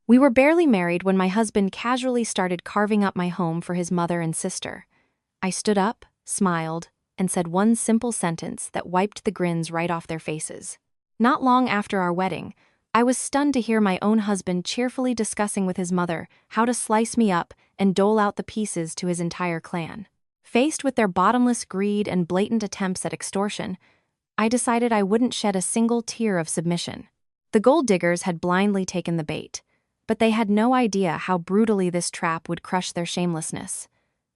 We were barely married when my husband casually started carving up my home for his mother and sister. I stood up, smiled, and said one simple sentence that wiped the grins right off their faces. Not long after our wedding, I was stunned to hear my own husband cheerfully discussing with his mother how to slice me up and dole out the pieces to his entire clan. Faced with their bottomless greed and blatant attempts at extortion, I decided I wouldn't shed a single tear of submission. The gold diggers had blindly taken the bait, but they had no idea how brutally this trap would crush their shamelessness.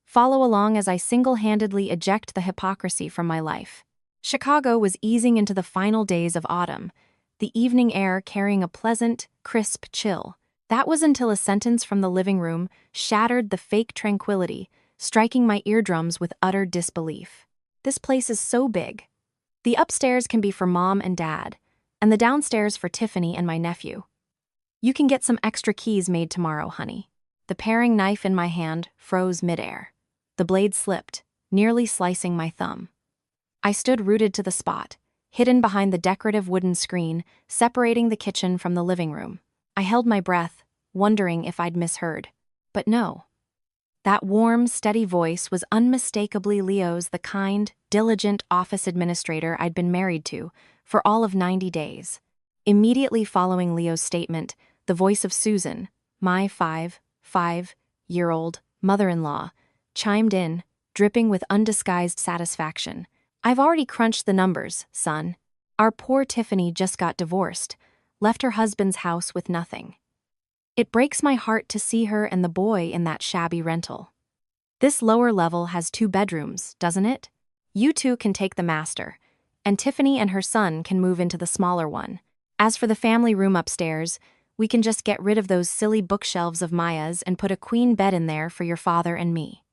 Follow along as I single-handedly eject the hypocrisy from my life. Chicago was easing into the final days of autumn, the evening air carrying a pleasant, crisp chill. That was until a sentence from the living room shattered the fake tranquility, striking my eardrums with utter disbelief. This place is so big. The upstairs can be for Mom and Dad, and the downstairs for Tiffany and my nephew. You can get some extra keys made tomorrow, honey. The paring knife in my hand froze midair. The blade slipped, nearly slicing my thumb. I stood rooted to the spot, hidden behind the decorative wooden screen separating the kitchen from the living room. I held my breath, wondering if I'd misheard. But no. That warm, steady voice was unmistakably Leo's, the kind, diligent office administrator I'd been married to for all of 90 days. Immediately following Leo's statement, the voice of Susan, my five-year-old mother-in-law, chimed in, dripping with undisguised satisfaction. I've already crunched the numbers, son. Our poor Tiffany just got divorced, left her husband's house with nothing. It breaks my heart to see her and the boy in that shabby rental. This lower level has 2 bedrooms, doesn't it? You two can take the master, and Tiffany and her son can move into the smaller one. As for the family room upstairs, we can just get rid of those silly bookshelves of Maya's and put a queen bed in there for your father and me.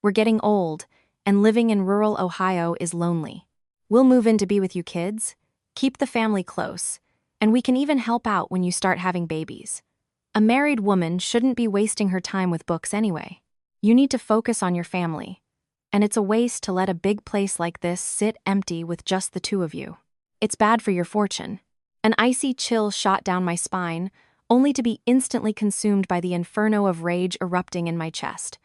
We're getting old, and living in rural Ohio is lonely. We'll move in to be with you kids, keep the family close, and we can even help out when you start having babies. A married woman shouldn't be wasting her time with books anyway. You need to focus on your family, and it's a waste to let a big place like this sit empty with just the 2 of you. It's bad for your fortune. An icy chill shot down my spine, only to be instantly consumed by the inferno of rage erupting in my chest.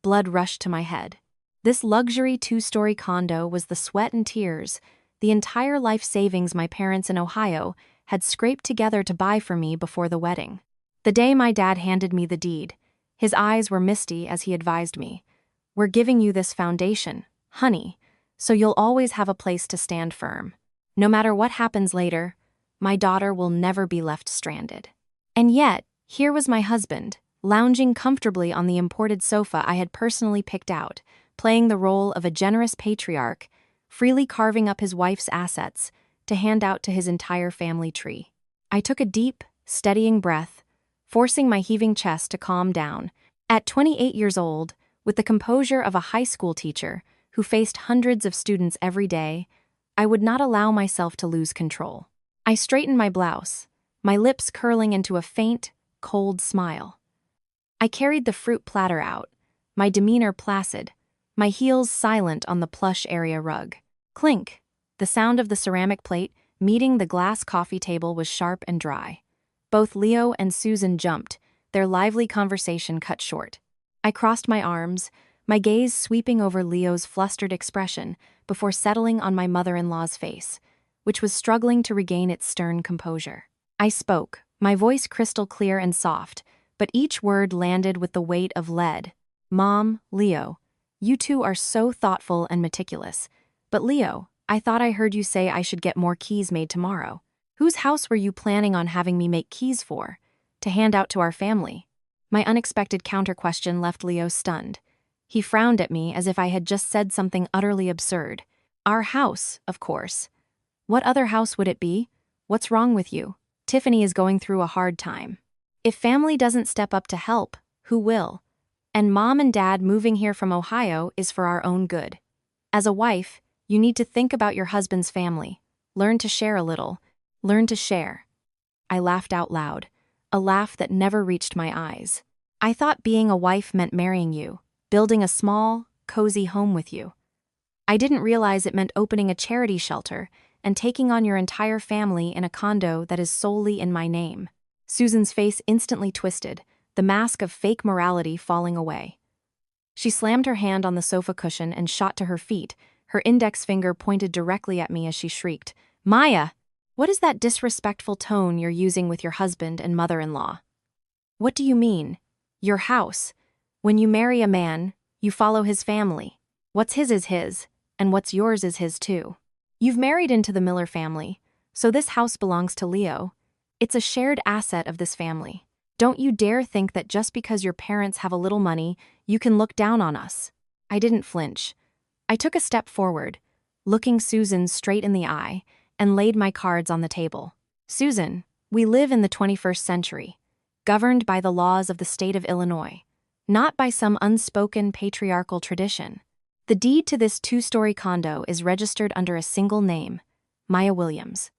Blood rushed to my head. This luxury 2-story condo was the sweat and tears, the entire life savings my parents in Ohio had scraped together to buy for me before the wedding. The day my dad handed me the deed, his eyes were misty as he advised me, "We're giving you this foundation, honey, so you'll always have a place to stand firm. No matter what happens later, my daughter will never be left stranded." And yet, here was my husband, lounging comfortably on the imported sofa I had personally picked out, playing the role of a generous patriarch, freely carving up his wife's assets to hand out to his entire family tree. I took a deep, steadying breath, forcing my heaving chest to calm down. At 28 years old, with the composure of a high school teacher who faced hundreds of students every day, I would not allow myself to lose control. I straightened my blouse, my lips curling into a faint, cold smile. I carried the fruit platter out, my demeanor placid, my heels silent on the plush area rug. Clink! The sound of the ceramic plate meeting the glass coffee table was sharp and dry. Both Leo and Susan jumped, their lively conversation cut short. I crossed my arms, my gaze sweeping over Leo's flustered expression before settling on my mother-in-law's face, which was struggling to regain its stern composure. I spoke, my voice crystal clear and soft, but each word landed with the weight of lead. "Mom, Leo, you two are so thoughtful and meticulous. But Leo, I thought I heard you say I should get more keys made tomorrow. Whose house were you planning on having me make keys for? To hand out to our family?" My unexpected counter-question left Leo stunned. He frowned at me as if I had just said something utterly absurd. "Our house, of course. What other house would it be? What's wrong with you? Tiffany is going through a hard time. If family doesn't step up to help, who will? And Mom and Dad moving here from Ohio is for our own good. As a wife, you need to think about your husband's family. Learn to share a little. Learn to share." I laughed out loud, a laugh that never reached my eyes. "I thought being a wife meant marrying you, building a small, cozy home with you. I didn't realize it meant opening a charity shelter and taking on your entire family in a condo that is solely in my name." Susan's face instantly twisted, the mask of fake morality falling away. She slammed her hand on the sofa cushion and shot to her feet, her index finger pointed directly at me as she shrieked, "Maya! What is that disrespectful tone you're using with your husband and mother-in-law? What do you mean? Your house. When you marry a man, you follow his family. What's his is his, and what's yours is his too. You've married into the Miller family, so this house belongs to Leo. It's a shared asset of this family. Don't you dare think that just because your parents have a little money, you can look down on us." I didn't flinch. I took a step forward, looking Susan straight in the eye, and laid my cards on the table. "Susan, we live in the 21st century, governed by the laws of the state of Illinois, not by some unspoken patriarchal tradition. The deed to this 2-story condo is registered under a single name, Maya Williams.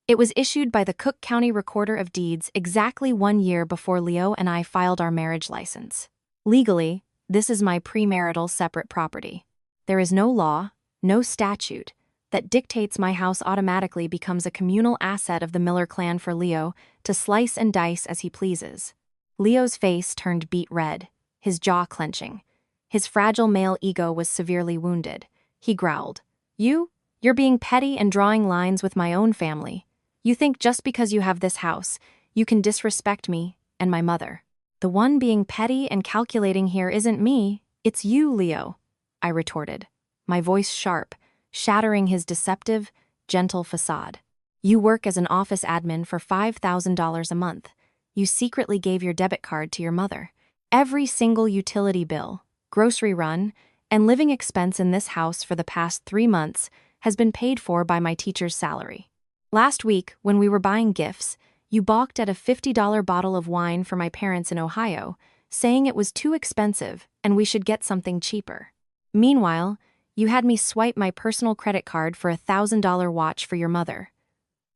It was issued by the Cook County Recorder of Deeds exactly 1 year before Leo and I filed our marriage license. Legally, this is my premarital separate property. There is no law, no statute, that dictates my house automatically becomes a communal asset of the Miller clan for Leo to slice and dice as he pleases." Leo's face turned beet red, his jaw clenching. His fragile male ego was severely wounded. He growled, You're being petty and drawing lines with my own family. You think just because you have this house, you can disrespect me and my mother. The one being petty and calculating here isn't me, it's you, Leo," I retorted, my voice sharp, shattering his deceptive, gentle facade. "You work as an office admin for $5,000 a month. You secretly gave your debit card to your mother. Every single utility bill, grocery run, and living expense in this house for the past 3 months has been paid for by my teacher's salary. Last week, when we were buying gifts, you balked at a $50 bottle of wine for my parents in Ohio, saying it was too expensive and we should get something cheaper. Meanwhile, you had me swipe my personal credit card for a $1,000 watch for your mother.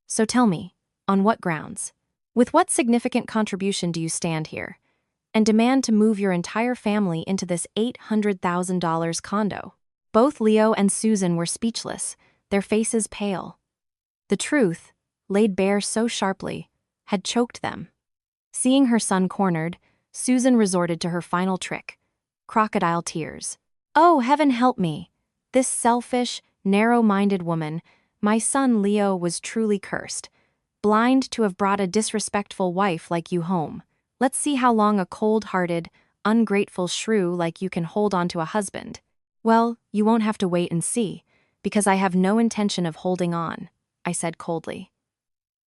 So tell me, on what grounds? With what significant contribution do you stand here and demand to move your entire family into this $800,000 condo?" Both Leo and Susan were speechless, their faces pale. The truth, laid bare so sharply, had choked them. Seeing her son cornered, Susan resorted to her final trick, crocodile tears. "Oh, heaven help me! This selfish, narrow-minded woman, my son Leo was truly cursed, blind to have brought a disrespectful wife like you home. Let's see how long a cold-hearted, ungrateful shrew like you can hold on to a husband. Well, you won't have to wait and see, because I have no intention of holding on," I said coldly.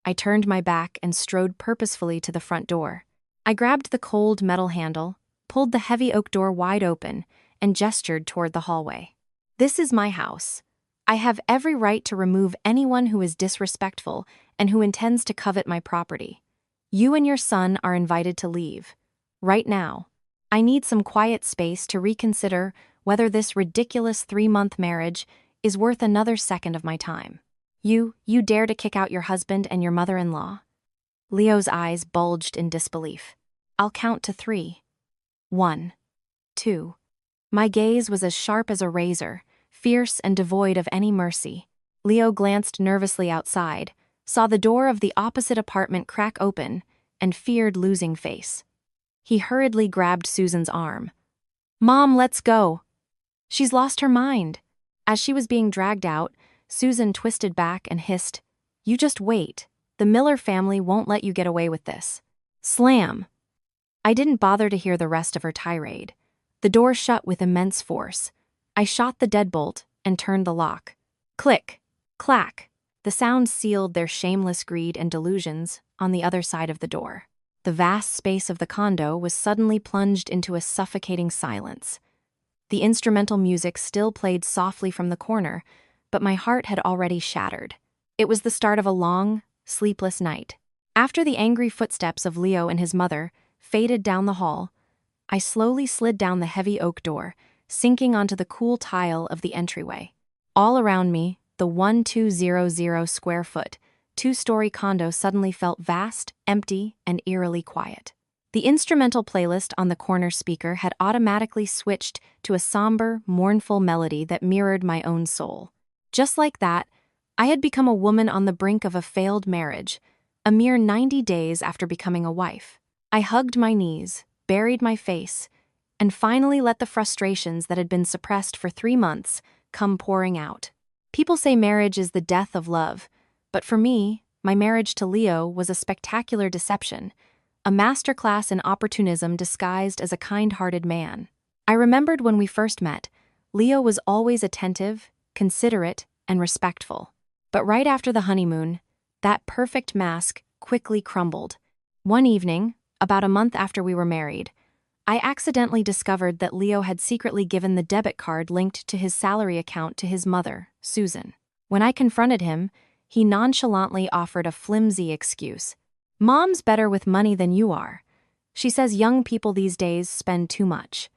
I turned my back and strode purposefully to the front door. I grabbed the cold metal handle, pulled the heavy oak door wide open, and gestured toward the hallway. "This is my house. I have every right to remove anyone who is disrespectful and who intends to covet my property. You and your son are invited to leave. Right now. I need some quiet space to reconsider whether this ridiculous 3-month marriage is worth another second of my time. You dare to kick out your husband and your mother-in-law?" Leo's eyes bulged in disbelief. "I'll count to 3. 1, 2. My gaze was as sharp as a razor, fierce and devoid of any mercy. Leo glanced nervously outside, saw the door of the opposite apartment crack open, and feared losing face. He hurriedly grabbed Susan's arm. "Mom, let's go. She's lost her mind." As she was being dragged out, Susan twisted back and hissed, "You just wait. The Miller family won't let you get away with this." Slam! I didn't bother to hear the rest of her tirade. The door shut with immense force. I shot the deadbolt and turned the lock. Click! Clack! The sound sealed their shameless greed and delusions on the other side of the door. The vast space of the condo was suddenly plunged into a suffocating silence. The instrumental music still played softly from the corner, but my heart had already shattered. It was the start of a long, sleepless night. After the angry footsteps of Leo and his mother faded down the hall, I slowly slid down the heavy oak door, sinking onto the cool tile of the entryway. All around me, the 1200 square foot, 2-story condo suddenly felt vast, empty, and eerily quiet. The instrumental playlist on the corner speaker had automatically switched to a somber, mournful melody that mirrored my own soul. Just like that, I had become a woman on the brink of a failed marriage, a mere 90 days after becoming a wife. I hugged my knees, buried my face, and finally let the frustrations that had been suppressed for 3 months come pouring out. People say marriage is the death of love, but for me, my marriage to Leo was a spectacular deception, a masterclass in opportunism disguised as a kind-hearted man. I remembered when we first met, Leo was always attentive, considerate, and respectful. But right after the honeymoon, that perfect mask quickly crumbled. One evening, about a month after we were married, I accidentally discovered that Leo had secretly given the debit card linked to his salary account to his mother, Susan. When I confronted him, he nonchalantly offered a flimsy excuse. "Mom's better with money than you are. She says young people these days spend too much.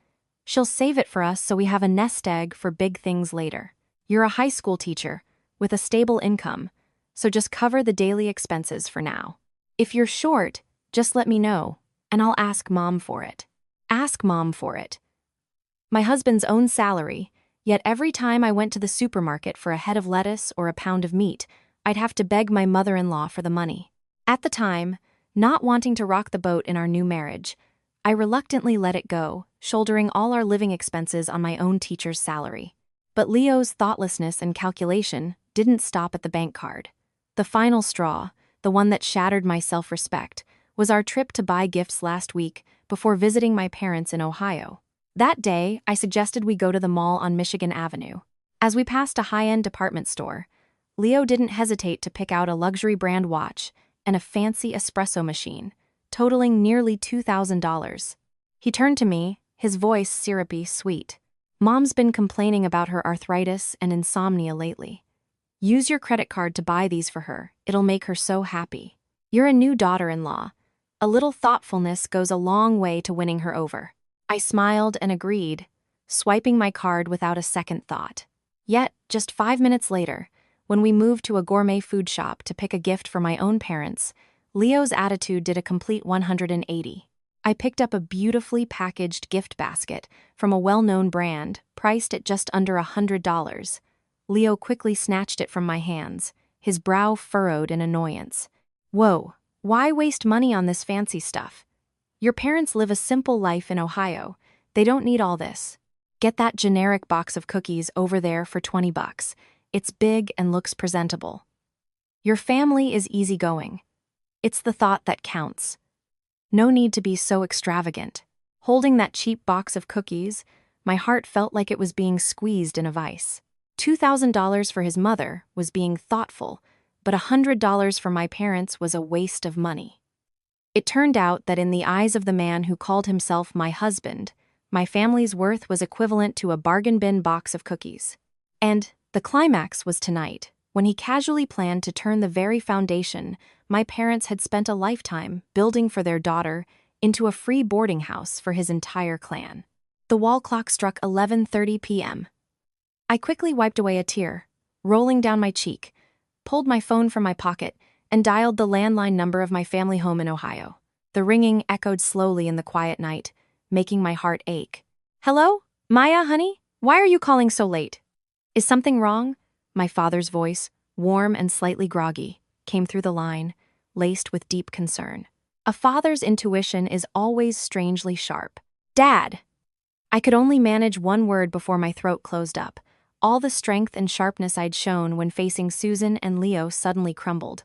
She'll save it for us so we have a nest egg for big things later. You're a high school teacher, with a stable income, so just cover the daily expenses for now. If you're short, just let me know, and I'll ask Mom for it." Ask Mom for it. My husband's own salary, yet every time I went to the supermarket for a head of lettuce or a pound of meat, I'd have to beg my mother-in-law for the money. At the time, not wanting to rock the boat in our new marriage, I reluctantly let it go, shouldering all our living expenses on my own teacher's salary. But Leo's thoughtlessness and calculation didn't stop at the bank card. The final straw, the one that shattered my self-respect, was our trip to buy gifts last week before visiting my parents in Ohio. That day, I suggested we go to the mall on Michigan Avenue. As we passed a high-end department store, Leo didn't hesitate to pick out a luxury brand watch and a fancy espresso machine, totaling nearly $2,000. He turned to me, his voice syrupy sweet. "Mom's been complaining about her arthritis and insomnia lately. Use your credit card to buy these for her. It'll make her so happy. You're a new daughter-in-law. A little thoughtfulness goes a long way to winning her over." I smiled and agreed, swiping my card without a second thought. Yet, just 5 minutes later, when we moved to a gourmet food shop to pick a gift for my own parents, Leo's attitude did a complete 180. I picked up a beautifully packaged gift basket from a well-known brand, priced at just under $100. Leo quickly snatched it from my hands, his brow furrowed in annoyance. "Whoa, why waste money on this fancy stuff? Your parents live a simple life in Ohio. They don't need all this. Get that generic box of cookies over there for $20. It's big and looks presentable. Your family is easygoing. It's the thought that counts. No need to be so extravagant." Holding that cheap box of cookies, my heart felt like it was being squeezed in a vice. $2,000 for his mother was being thoughtful, but $100 for my parents was a waste of money. It turned out that in the eyes of the man who called himself my husband, my family's worth was equivalent to a bargain bin box of cookies. And the climax was tonight, when he casually planned to turn the very foundation my parents had spent a lifetime building for their daughter into a free boarding house for his entire clan. The wall clock struck 11:30 p.m. I quickly wiped away a tear, rolling down my cheek, pulled my phone from my pocket, and dialed the landline number of my family home in Ohio. The ringing echoed slowly in the quiet night, making my heart ache. "Hello? Maya, honey? Why are you calling so late? Is something wrong?" My father's voice, warm and slightly groggy, came through the line, laced with deep concern. A father's intuition is always strangely sharp. "Dad!" I could only manage one word before my throat closed up. All the strength and sharpness I'd shown when facing Susan and Leo suddenly crumbled.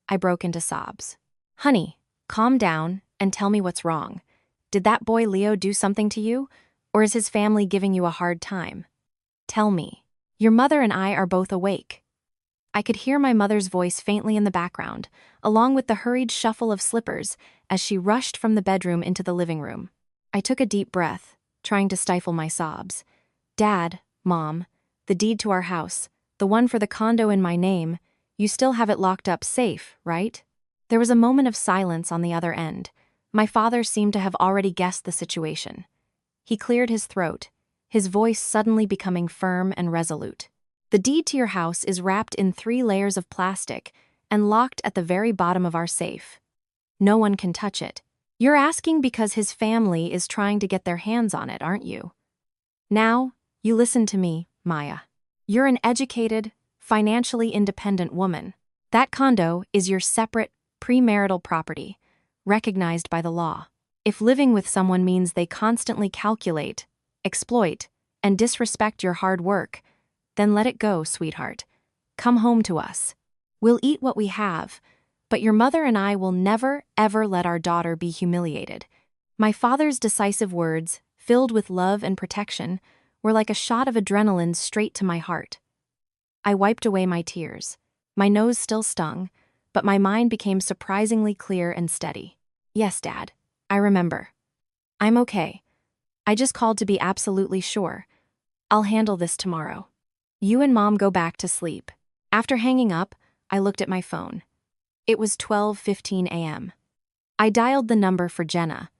I broke into sobs. "Honey, calm down and tell me what's wrong. Did that boy Leo do something to you, or is his family giving you a hard time? Tell me. Your mother and I are both awake." I could hear my mother's voice faintly in the background, along with the hurried shuffle of slippers as she rushed from the bedroom into the living room. I took a deep breath, trying to stifle my sobs. "Dad, Mom, the deed to our house, the one for the condo in my name, you still have it locked up safe, right?" There was a moment of silence on the other end. My father seemed to have already guessed the situation. He cleared his throat, his voice suddenly becoming firm and resolute. "The deed to your house is wrapped in 3 layers of plastic and locked at the very bottom of our safe. No one can touch it. You're asking because his family is trying to get their hands on it, aren't you? Now, you listen to me, Maya. You're an educated, financially independent woman. That condo is your separate, premarital property, recognized by the law. If living with someone means they constantly calculate, exploit, and disrespect your hard work, then let it go, sweetheart. Come home to us. We'll eat what we have, but your mother and I will never, ever let our daughter be humiliated. My father's decisive words, filled with love and protection, were like a shot of adrenaline straight to my heart. I wiped away my tears. My nose still stung, but my mind became surprisingly clear and steady. Yes, Dad, I remember. I'm okay. I just called to be absolutely sure. I'll handle this tomorrow. You and Mom go back to sleep. After hanging up, I looked at my phone. It was 12:15 a.m. I dialed the number for Jenna,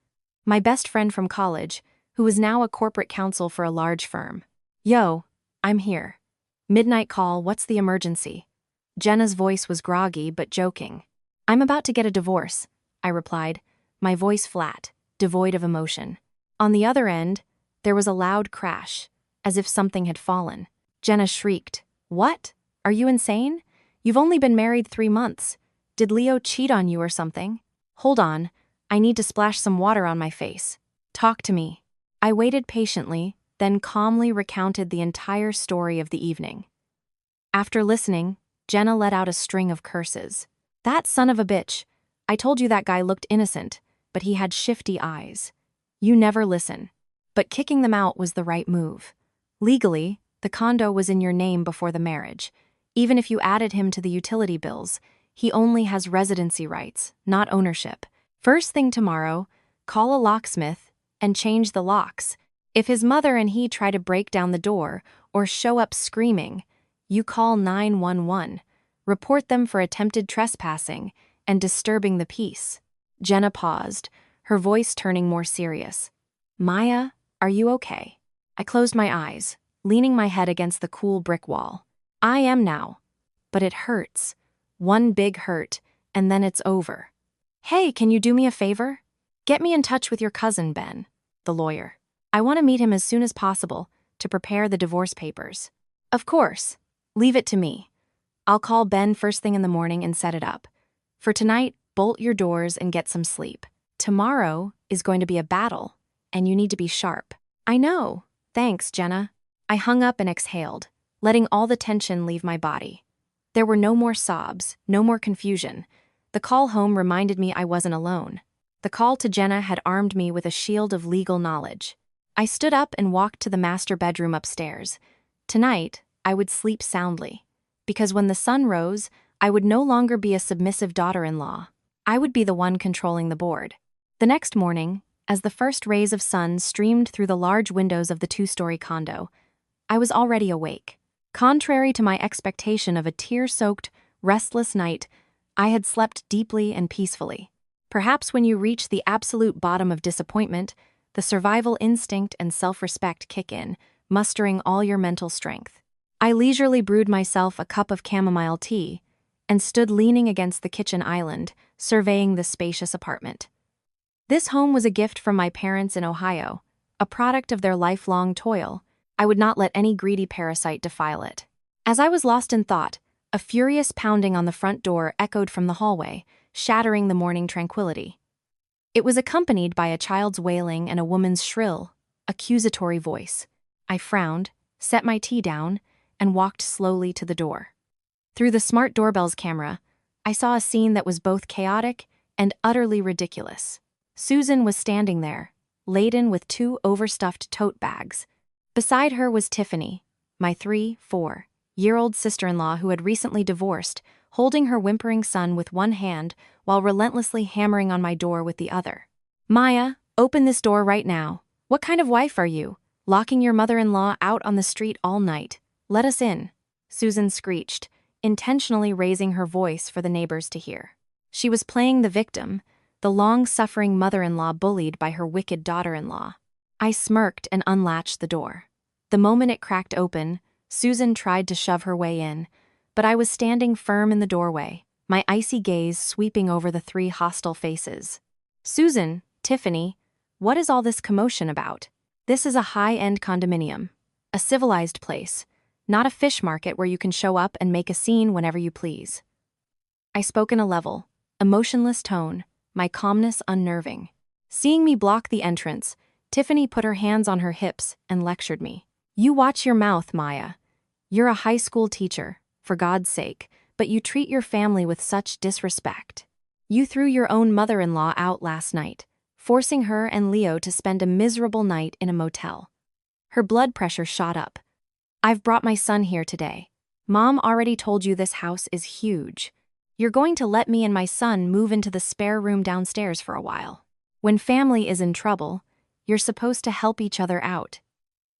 my best friend from college, who was now a corporate counsel for a large firm. Yo, I'm here. Midnight call, what's the emergency? Jenna's voice was groggy but joking. I'm about to get a divorce, I replied, my voice flat, devoid of emotion. On the other end, there was a loud crash, as if something had fallen. Jenna shrieked, What? Are you insane? You've only been married 3 months. Did Leo cheat on you or something? Hold on, I need to splash some water on my face. Talk to me. I waited patiently, then calmly recounted the entire story of the evening. After listening, Jenna let out a string of curses. That son of a bitch. I told you that guy looked innocent, but he had shifty eyes. You never listen. But kicking them out was the right move. Legally, the condo was in your name before the marriage. Even if you added him to the utility bills, he only has residency rights, not ownership. First thing tomorrow, call a locksmith and change the locks. If his mother and he try to break down the door or show up screaming, you call 911, report them for attempted trespassing and disturbing the peace. Jenna paused, her voice turning more serious. Maya, are you okay? I closed my eyes, leaning my head against the cool brick wall. I am now. But it hurts. One big hurt, and then it's over. Hey, can you do me a favor? Get me in touch with your cousin, Ben, the lawyer. I want to meet him as soon as possible to prepare the divorce papers. Of course. Leave it to me. I'll call Ben first thing in the morning and set it up. For tonight, bolt your doors and get some sleep. Tomorrow is going to be a battle, and you need to be sharp. I know. Thanks, Jenna. I hung up and exhaled, letting all the tension leave my body. There were no more sobs, no more confusion. The call home reminded me I wasn't alone. The call to Jenna had armed me with a shield of legal knowledge. I stood up and walked to the master bedroom upstairs. Tonight, I would sleep soundly, because when the sun rose, I would no longer be a submissive daughter-in-law. I would be the one controlling the board. The next morning, as the first rays of sun streamed through the large windows of the 2-story condo, I was already awake. Contrary to my expectation of a tear-soaked, restless night, I had slept deeply and peacefully. Perhaps when you reach the absolute bottom of disappointment, the survival instinct and self-respect kick in, mustering all your mental strength. I leisurely brewed myself a cup of chamomile tea and stood leaning against the kitchen island, surveying the spacious apartment. This home was a gift from my parents in Ohio, a product of their lifelong toil. I would not let any greedy parasite defile it. As I was lost in thought, a furious pounding on the front door echoed from the hallway, shattering the morning tranquility. It was accompanied by a child's wailing and a woman's shrill, accusatory voice. I frowned, set my tea down, and walked slowly to the door. Through the smart doorbell's camera, I saw a scene that was both chaotic and utterly ridiculous. Susan was standing there, laden with 2 overstuffed tote bags. Beside her was Tiffany, my 3-4-year-old sister-in-law who had recently divorced, holding her whimpering son with one hand while relentlessly hammering on my door with the other. Maya, open this door right now. What kind of wife are you? Locking your mother-in-law out on the street all night. Let us in, Susan screeched, intentionally raising her voice for the neighbors to hear. She was playing the victim, the long-suffering mother-in-law bullied by her wicked daughter-in-law. I smirked and unlatched the door. The moment it cracked open, Susan tried to shove her way in, but I was standing firm in the doorway, my icy gaze sweeping over the 3 hostile faces. Susan, Tiffany, what is all this commotion about? This is a high-end condominium, a civilized place, not a fish market where you can show up and make a scene whenever you please. I spoke in a level, emotionless tone, my calmness unnerving. Seeing me block the entrance, Tiffany put her hands on her hips and lectured me. "You watch your mouth, Maya. You're a high school teacher, for God's sake, but you treat your family with such disrespect. You threw your own mother-in-law out last night, forcing her and Leo to spend a miserable night in a motel." Her blood pressure shot up. "I've brought my son here today. Mom already told you this house is huge. You're going to let me and my son move into the spare room downstairs for a while. When family is in trouble, you're supposed to help each other out.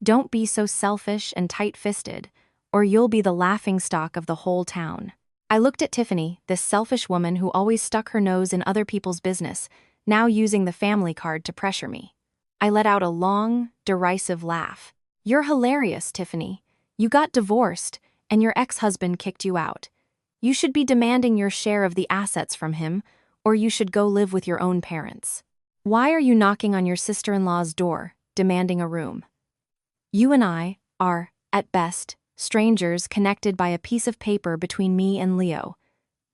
Don't be so selfish and tight-fisted, or you'll be the laughingstock of the whole town." I looked at Tiffany, this selfish woman who always stuck her nose in other people's business, now using the family card to pressure me. I let out a long, derisive laugh. "You're hilarious, Tiffany. You got divorced, and your ex-husband kicked you out. You should be demanding your share of the assets from him, or you should go live with your own parents. Why are you knocking on your sister-in-law's door, demanding a room? You and I are, at best, strangers connected by a piece of paper between me and Leo.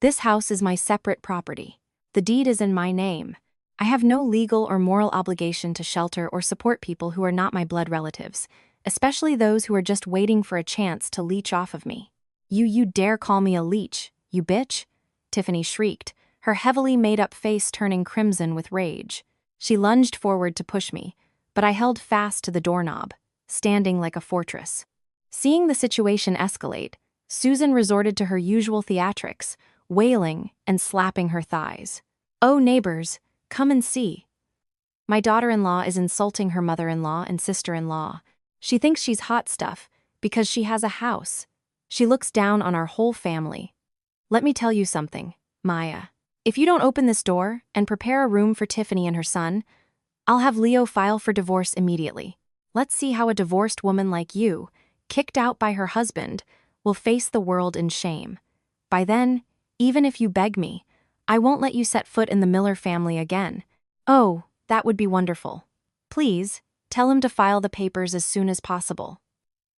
This house is my separate property. The deed is in my name. I have no legal or moral obligation to shelter or support people who are not my blood relatives, especially those who are just waiting for a chance to leech off of me." You dare call me a leech, you bitch?" Tiffany shrieked, her heavily made-up face turning crimson with rage. She lunged forward to push me, but I held fast to the doorknob, standing like a fortress. Seeing the situation escalate, Susan resorted to her usual theatrics, wailing and slapping her thighs. "Oh, neighbors, come and see. My daughter-in-law is insulting her mother-in-law and sister-in-law. She thinks she's hot stuff because she has a house. She looks down on our whole family. Let me tell you something, Maya. If you don't open this door and prepare a room for Tiffany and her son, I'll have Leo file for divorce immediately. Let's see how a divorced woman like you, kicked out by her husband, will face the world in shame. By then, even if you beg me, I won't let you set foot in the Miller family again. Oh, that would be wonderful. Please, tell him to file the papers as soon as possible."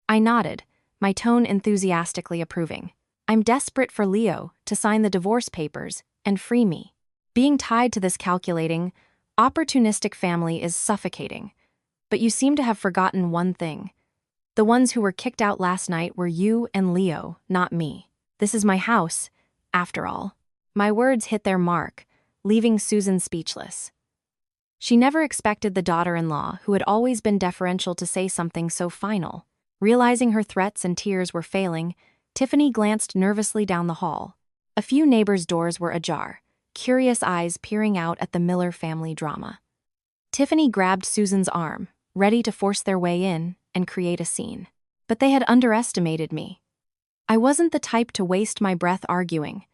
I nodded, my tone enthusiastically approving. I'm desperate for Leo to sign the divorce papers and free me. Being tied to this calculating, opportunistic family is suffocating. But you seem to have forgotten one thing. The ones who were kicked out last night were you and Leo, not me. This is my house, after all. My words hit their mark, leaving Susan speechless. She never expected the daughter-in-law, who had always been deferential, to say something so final. Realizing her threats and tears were failing, Tiffany glanced nervously down the hall. A few neighbors' doors were ajar, curious eyes peering out at the Miller family drama. Tiffany grabbed Susan's arm, ready to force their way in and create a scene. But they had underestimated me. I wasn't the type to waste my breath arguing.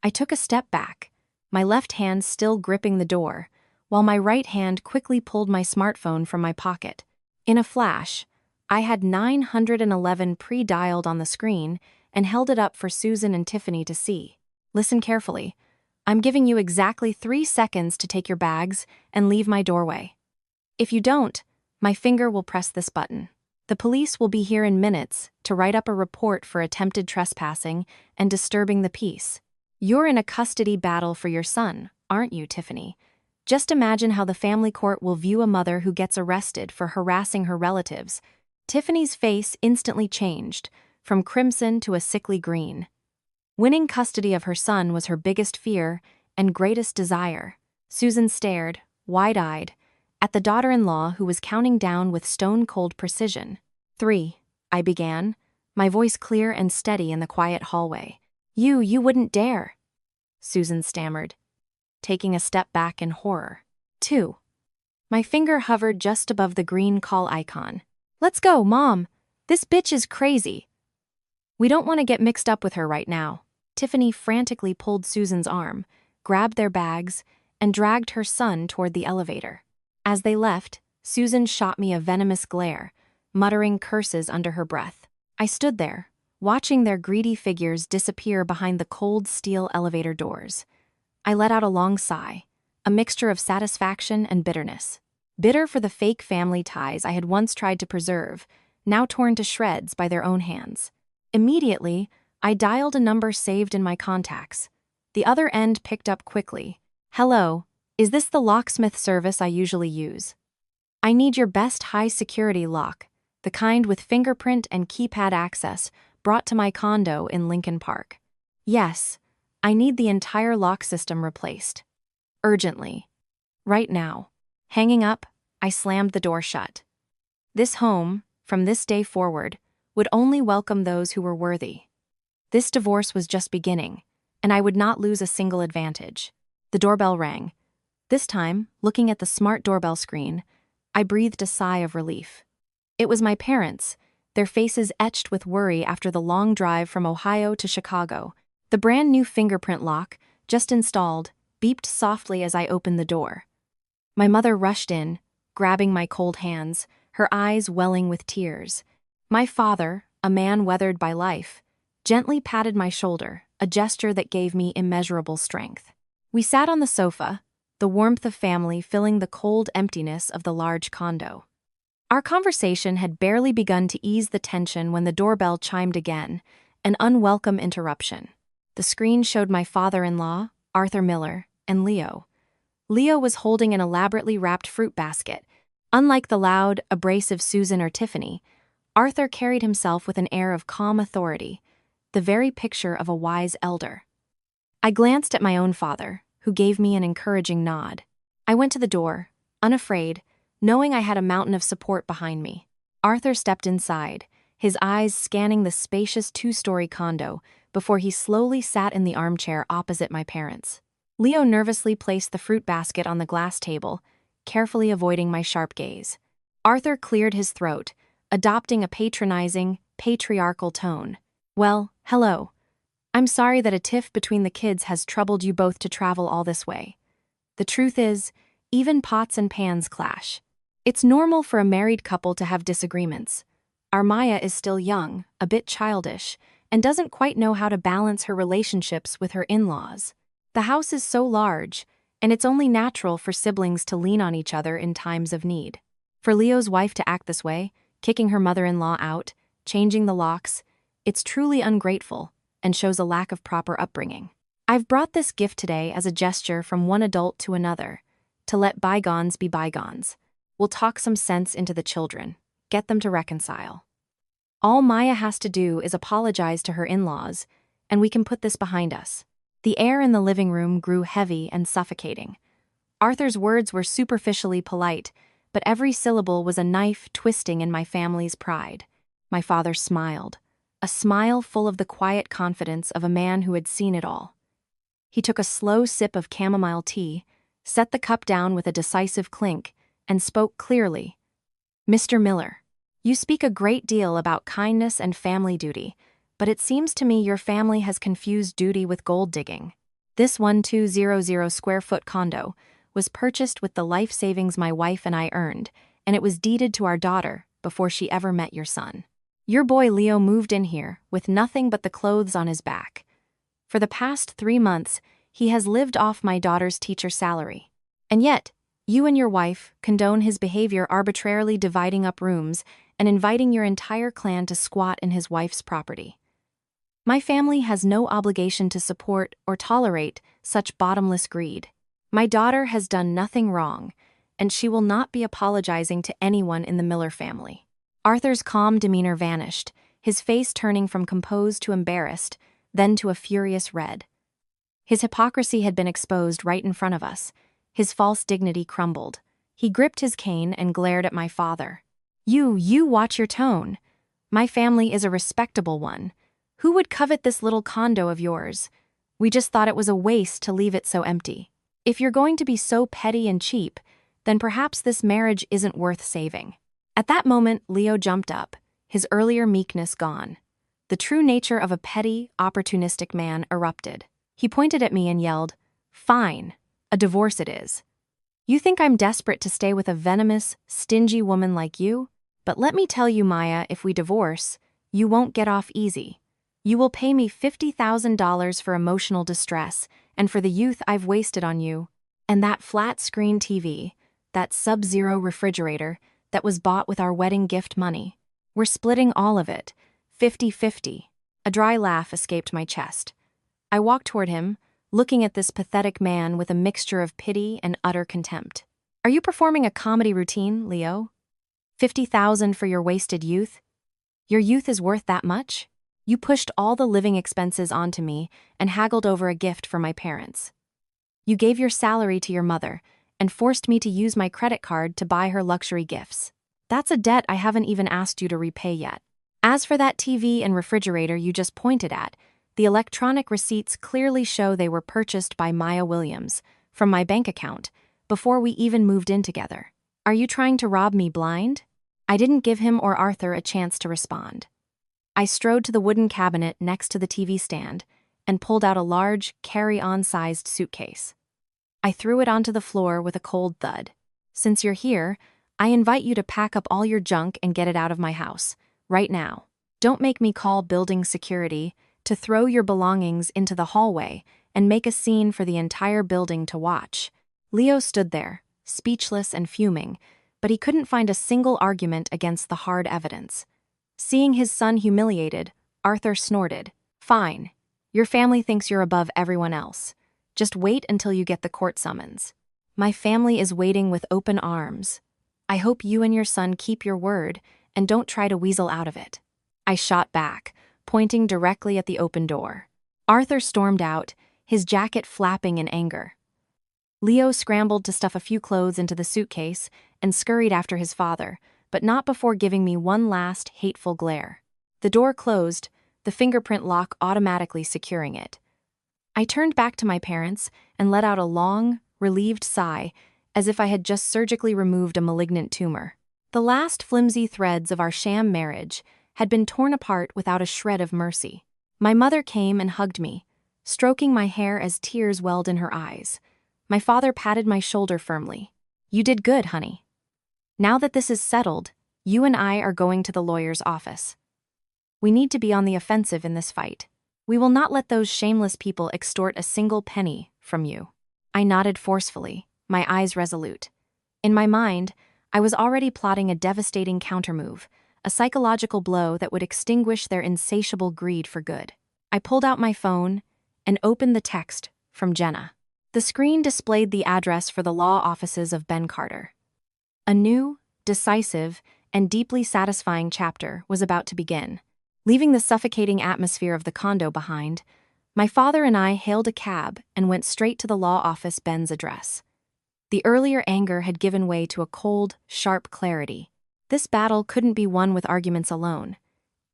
I took a step back, my left hand still gripping the door, while my right hand quickly pulled my smartphone from my pocket. In a flash, I had 911 pre-dialed on the screen and held it up for Susan and Tiffany to see. Listen carefully. I'm giving you exactly 3 seconds to take your bags and leave my doorway. If you don't, my finger will press this button. The police will be here in minutes to write up a report for attempted trespassing and disturbing the peace. You're in a custody battle for your son, aren't you, Tiffany? Just imagine how the family court will view a mother who gets arrested for harassing her relatives. Tiffany's face instantly changed, from crimson to a sickly green. Winning custody of her son was her biggest fear and greatest desire. Susan stared, wide-eyed, at the daughter-in-law who was counting down with stone-cold precision. 3, I began, my voice clear and steady in the quiet hallway. You wouldn't dare," Susan stammered, taking a step back in horror. 2. My finger hovered just above the green call icon. "Let's go, Mom. This bitch is crazy." "We don't want to get mixed up with her right now." Tiffany frantically pulled Susan's arm, grabbed their bags, and dragged her son toward the elevator. As they left, Susan shot me a venomous glare, muttering curses under her breath. I stood there, watching their greedy figures disappear behind the cold steel elevator doors. I let out a long sigh, a mixture of satisfaction and bitterness. Bitter for the fake family ties I had once tried to preserve, now torn to shreds by their own hands. Immediately, I dialed a number saved in my contacts. The other end picked up quickly. "Hello, is this the locksmith service I usually use? I need your best high-security lock, the kind with fingerprint and keypad access, brought to my condo in Lincoln Park. Yes, I need the entire lock system replaced. Urgently. Right now." Hanging up, I slammed the door shut. This home, from this day forward, would only welcome those who were worthy. This divorce was just beginning, and I would not lose a single advantage. The doorbell rang. This time, looking at the smart doorbell screen, I breathed a sigh of relief. It was my parents, their faces etched with worry after the long drive from Ohio to Chicago. The brand new fingerprint lock, just installed, beeped softly as I opened the door. My mother rushed in, grabbing my cold hands, her eyes welling with tears. My father, a man weathered by life, gently patted my shoulder, a gesture that gave me immeasurable strength. We sat on the sofa, the warmth of family filling the cold emptiness of the large condo. Our conversation had barely begun to ease the tension when the doorbell chimed again, an unwelcome interruption. The screen showed my father-in-law, Arthur Miller, and Leo. Leo was holding an elaborately wrapped fruit basket. Unlike the loud, abrasive Susan or Tiffany, Arthur carried himself with an air of calm authority, the very picture of a wise elder. I glanced at my own father, who gave me an encouraging nod. I went to the door, unafraid, knowing I had a mountain of support behind me. Arthur stepped inside, his eyes scanning the spacious two-story condo before he slowly sat in the armchair opposite my parents. Leo nervously placed the fruit basket on the glass table, carefully avoiding my sharp gaze. Arthur cleared his throat, adopting a patronizing, patriarchal tone. "Well, hello. I'm sorry that a tiff between the kids has troubled you both to travel all this way. The truth is, even pots and pans clash. It's normal for a married couple to have disagreements. Our Maya is still young, a bit childish, and doesn't quite know how to balance her relationships with her in-laws. The house is so large, and it's only natural for siblings to lean on each other in times of need. For Leo's wife to act this way, kicking her mother-in-law out, changing the locks, it's truly ungrateful and shows a lack of proper upbringing. I've brought this gift today as a gesture from one adult to another, to let bygones be bygones. We'll talk some sense into the children, get them to reconcile. All Maya has to do is apologize to her in-laws, and we can put this behind us." The air in the living room grew heavy and suffocating. Arthur's words were superficially polite, but every syllable was a knife twisting in my family's pride. My father smiled, a smile full of the quiet confidence of a man who had seen it all. He took a slow sip of chamomile tea, set the cup down with a decisive clink, and spoke clearly. "Mr. Miller, you speak a great deal about kindness and family duty, but it seems to me your family has confused duty with gold digging. This 1200 square foot condo was purchased with the life savings my wife and I earned, and it was deeded to our daughter before she ever met your son. Your boy Leo moved in here with nothing but the clothes on his back. For the past 3 months, he has lived off my daughter's teacher salary. And yet, you and your wife condone his behavior, arbitrarily dividing up rooms and inviting your entire clan to squat in his wife's property. My family has no obligation to support or tolerate such bottomless greed. My daughter has done nothing wrong, and she will not be apologizing to anyone in the Miller family." Arthur's calm demeanor vanished, his face turning from composed to embarrassed, then to a furious red. His hypocrisy had been exposed right in front of us. His false dignity crumbled. He gripped his cane and glared at my father. You watch your tone. My family is a respectable one. Who would covet this little condo of yours? We just thought it was a waste to leave it so empty. If you're going to be so petty and cheap, then perhaps this marriage isn't worth saving." At that moment, Leo jumped up, his earlier meekness gone. The true nature of a petty, opportunistic man erupted. He pointed at me and yelled, "Fine, a divorce it is. You think I'm desperate to stay with a venomous, stingy woman like you? But let me tell you, Maya, if we divorce, you won't get off easy. You will pay me $50,000 for emotional distress and for the youth I've wasted on you. And that flat-screen TV, that Sub-Zero refrigerator that was bought with our wedding gift money. We're splitting all of it, 50-50. A dry laugh escaped my chest. I walked toward him, looking at this pathetic man with a mixture of pity and utter contempt. Are you performing a comedy routine, Leo? 50,000 for your wasted youth? Your youth is worth that much? You pushed all the living expenses onto me and haggled over a gift for my parents. You gave your salary to your mother and forced me to use my credit card to buy her luxury gifts. That's a debt I haven't even asked you to repay yet. As for that TV and refrigerator you just pointed at, the electronic receipts clearly show they were purchased by Maya Williams from my bank account before we even moved in together. Are you trying to rob me blind? I didn't give him or Arthur a chance to respond. I strode to the wooden cabinet next to the TV stand and pulled out a large, carry-on-sized suitcase. I threw it onto the floor with a cold thud. Since you're here, I invite you to pack up all your junk and get it out of my house, right now. Don't make me call building security to throw your belongings into the hallway and make a scene for the entire building to watch. Leo stood there, speechless and fuming, but he couldn't find a single argument against the hard evidence. Seeing his son humiliated, Arthur snorted. Fine. Your family thinks you're above everyone else. Just wait until you get the court summons. My family is waiting with open arms. I hope you and your son keep your word and don't try to weasel out of it. I shot back, pointing directly at the open door. Arthur stormed out, his jacket flapping in anger. Leo scrambled to stuff a few clothes into the suitcase and scurried after his father, but not before giving me one last hateful glare. The door closed, the fingerprint lock automatically securing it. I turned back to my parents and let out a long, relieved sigh, as if I had just surgically removed a malignant tumor. The last flimsy threads of our sham marriage had been torn apart without a shred of mercy. My mother came and hugged me, stroking my hair as tears welled in her eyes. My father patted my shoulder firmly. You did good, honey. Now that this is settled, you and I are going to the lawyer's office. We need to be on the offensive in this fight. We will not let those shameless people extort a single penny from you. I nodded forcefully, my eyes resolute. In my mind, I was already plotting a devastating countermove, a psychological blow that would extinguish their insatiable greed for good. I pulled out my phone and opened the text from Jenna. The screen displayed the address for the law offices of Ben Carter. A new, decisive, and deeply satisfying chapter was about to begin. Leaving the suffocating atmosphere of the condo behind, my father and I hailed a cab and went straight to the law office Ben's address. The earlier anger had given way to a cold, sharp clarity. This battle couldn't be won with arguments alone.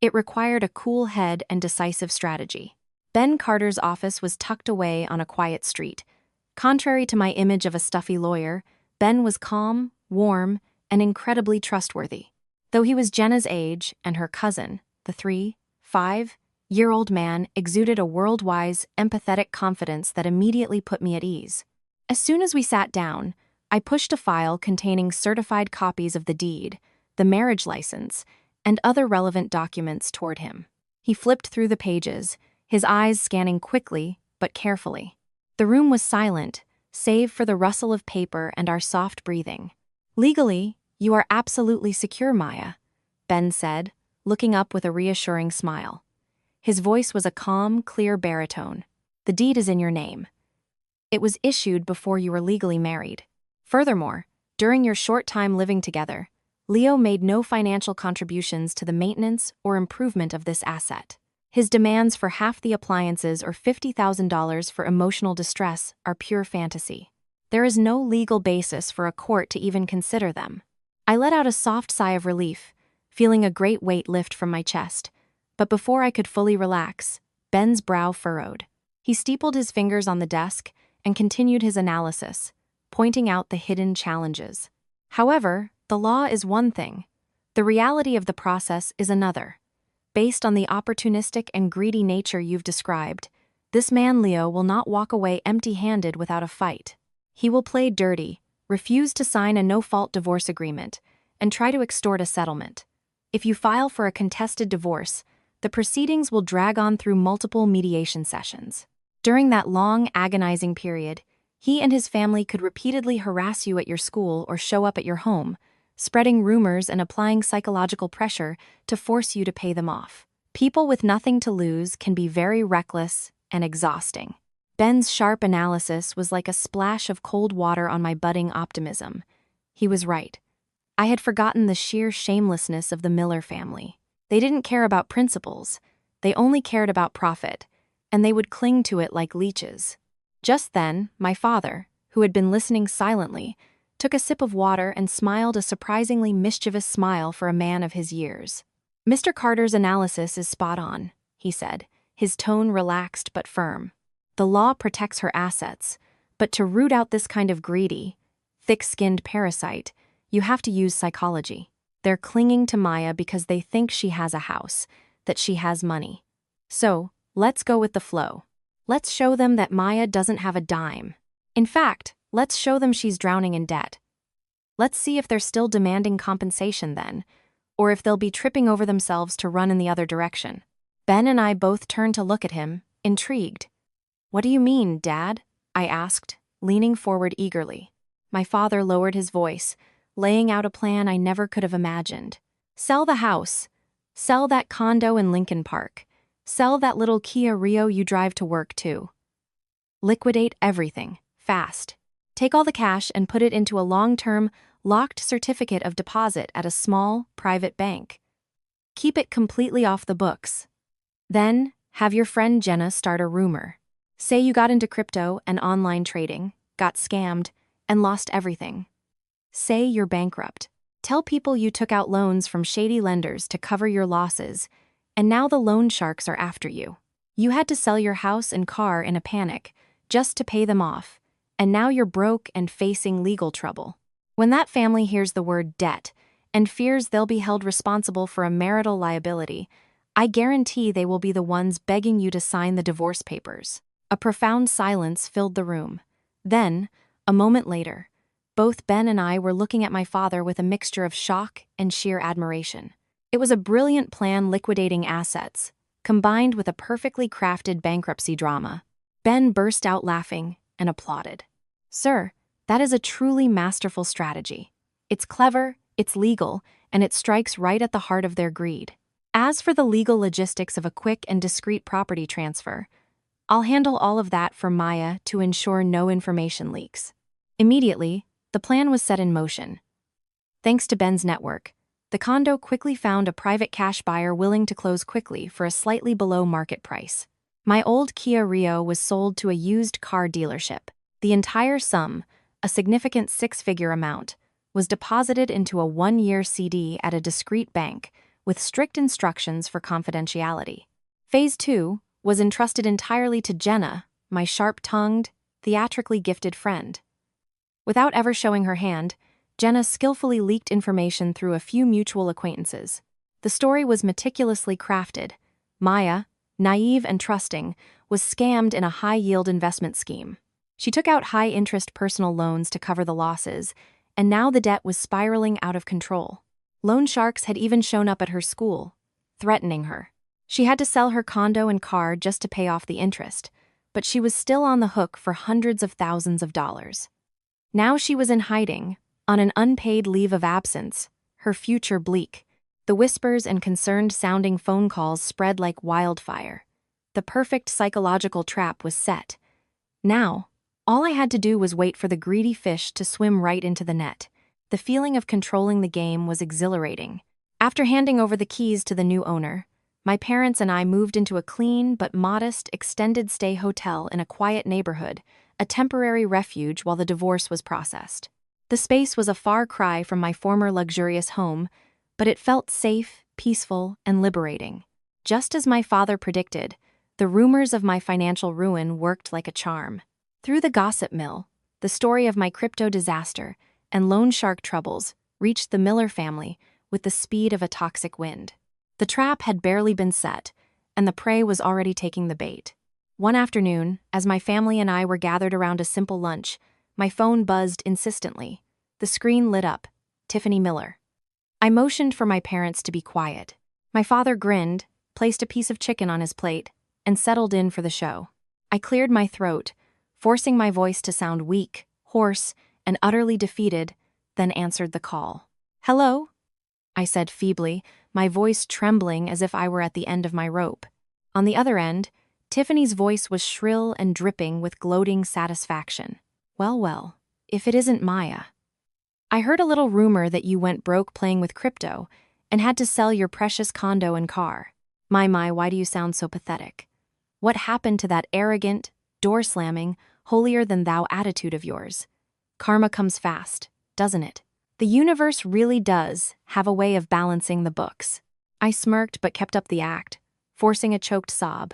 It required a cool head and decisive strategy. Ben Carter's office was tucked away on a quiet street. Contrary to my image of a stuffy lawyer, Ben was calm, warm, and incredibly trustworthy. Though he was Jenna's age and her cousin, the 5-year-old man exuded a world-wise, empathetic confidence that immediately put me at ease. As soon as we sat down, I pushed a file containing certified copies of the deed, the marriage license, and other relevant documents toward him. He flipped through the pages, his eyes scanning quickly but carefully. The room was silent, save for the rustle of paper and our soft breathing. Legally, you are absolutely secure, Maya, Ben said, looking up with a reassuring smile. His voice was a calm, clear baritone. The deed is in your name. It was issued before you were legally married. Furthermore, during your short time living together, Leo made no financial contributions to the maintenance or improvement of this asset. His demands for half the appliances or $50,000 for emotional distress are pure fantasy. There is no legal basis for a court to even consider them. I let out a soft sigh of relief, feeling a great weight lift from my chest. But before I could fully relax, Ben's brow furrowed. He steepled his fingers on the desk and continued his analysis, pointing out the hidden challenges. However, the law is one thing. The reality of the process is another. Based on the opportunistic and greedy nature you've described, this man Leo will not walk away empty-handed without a fight. He will play dirty, refuse to sign a no-fault divorce agreement, and try to extort a settlement. If you file for a contested divorce, the proceedings will drag on through multiple mediation sessions. During that long, agonizing period, he and his family could repeatedly harass you at your school or show up at your home, spreading rumors and applying psychological pressure to force you to pay them off. People with nothing to lose can be very reckless and exhausting. Ben's sharp analysis was like a splash of cold water on my budding optimism. He was right. I had forgotten the sheer shamelessness of the Miller family. They didn't care about principles. They only cared about profit, and they would cling to it like leeches. Just then, my father, who had been listening silently, took a sip of water and smiled a surprisingly mischievous smile for a man of his years. "Mr. Carter's analysis is spot on," he said, his tone relaxed but firm. "The law protects her assets, but to root out this kind of greedy, thick-skinned parasite, you have to use psychology. They're clinging to Maya because they think she has a house, that she has money. So, let's go with the flow. Let's show them that Maya doesn't have a dime. In fact, let's show them she's drowning in debt. Let's see if they're still demanding compensation then, or if they'll be tripping over themselves to run in the other direction." Ben and I both turned to look at him, intrigued. "What do you mean, Dad?" I asked, leaning forward eagerly. My father lowered his voice, laying out a plan I never could have imagined. "Sell the house. Sell that condo in Lincoln Park. Sell that little Kia Rio you drive to work too. Liquidate everything, fast. Take all the cash and put it into a long-term, locked certificate of deposit at a small, private bank. Keep it completely off the books. Then, have your friend Jenna start a rumor. Say you got into crypto and online trading, got scammed, and lost everything. Say you're bankrupt. Tell people you took out loans from shady lenders to cover your losses, and now the loan sharks are after you. You had to sell your house and car in a panic, just to pay them off, and now you're broke and facing legal trouble. When that family hears the word debt and fears they'll be held responsible for a marital liability, I guarantee they will be the ones begging you to sign the divorce papers." A profound silence filled the room. Then, a moment later, both Ben and I were looking at my father with a mixture of shock and sheer admiration. It was a brilliant plan liquidating assets, combined with a perfectly crafted bankruptcy drama. Ben burst out laughing and applauded. "Sir, that is a truly masterful strategy. It's clever, it's legal, and it strikes right at the heart of their greed. As for the legal logistics of a quick and discreet property transfer, I'll handle all of that for Maya to ensure no information leaks." Immediately, the plan was set in motion. Thanks to Ben's network, the condo quickly found a private cash buyer willing to close quickly for a slightly below market price. My old Kia Rio was sold to a used car dealership. The entire sum, a significant six-figure amount, was deposited into a one-year CD at a discreet bank with strict instructions for confidentiality. Phase 2 was entrusted entirely to Jenna, my sharp-tongued, theatrically gifted friend. Without ever showing her hand, Jenna skillfully leaked information through a few mutual acquaintances. The story was meticulously crafted. Maya, naive and trusting, was scammed in a high-yield investment scheme. She took out high-interest personal loans to cover the losses, and now the debt was spiraling out of control. Loan sharks had even shown up at her school, threatening her. She had to sell her condo and car just to pay off the interest, but she was still on the hook for hundreds of thousands of dollars. Now she was in hiding, on an unpaid leave of absence, her future bleak. The whispers and concerned-sounding phone calls spread like wildfire. The perfect psychological trap was set. Now, all I had to do was wait for the greedy fish to swim right into the net. The feeling of controlling the game was exhilarating. After handing over the keys to the new owner, my parents and I moved into a clean but modest extended-stay hotel in a quiet neighborhood, a temporary refuge while the divorce was processed. The space was a far cry from my former luxurious home, but it felt safe, peaceful, and liberating. Just as my father predicted, the rumors of my financial ruin worked like a charm. Through the gossip mill, the story of my crypto disaster and loan shark troubles reached the Miller family with the speed of a toxic wind. The trap had barely been set, and the prey was already taking the bait. One afternoon, as my family and I were gathered around a simple lunch, my phone buzzed insistently. The screen lit up. Tiffany Miller. I motioned for my parents to be quiet. My father grinned, placed a piece of chicken on his plate, and settled in for the show. I cleared my throat, forcing my voice to sound weak, hoarse, and utterly defeated, then answered the call. "Hello?" I said feebly, my voice trembling as if I were at the end of my rope. On the other end, Tiffany's voice was shrill and dripping with gloating satisfaction. Well, well, if it isn't Maya. I heard a little rumor that you went broke playing with crypto and had to sell your precious condo and car. My, why do you sound so pathetic? What happened to that arrogant, door-slamming, holier-than-thou attitude of yours? Karma comes fast, doesn't it? The universe really does have a way of balancing the books. I smirked but kept up the act, forcing a choked sob.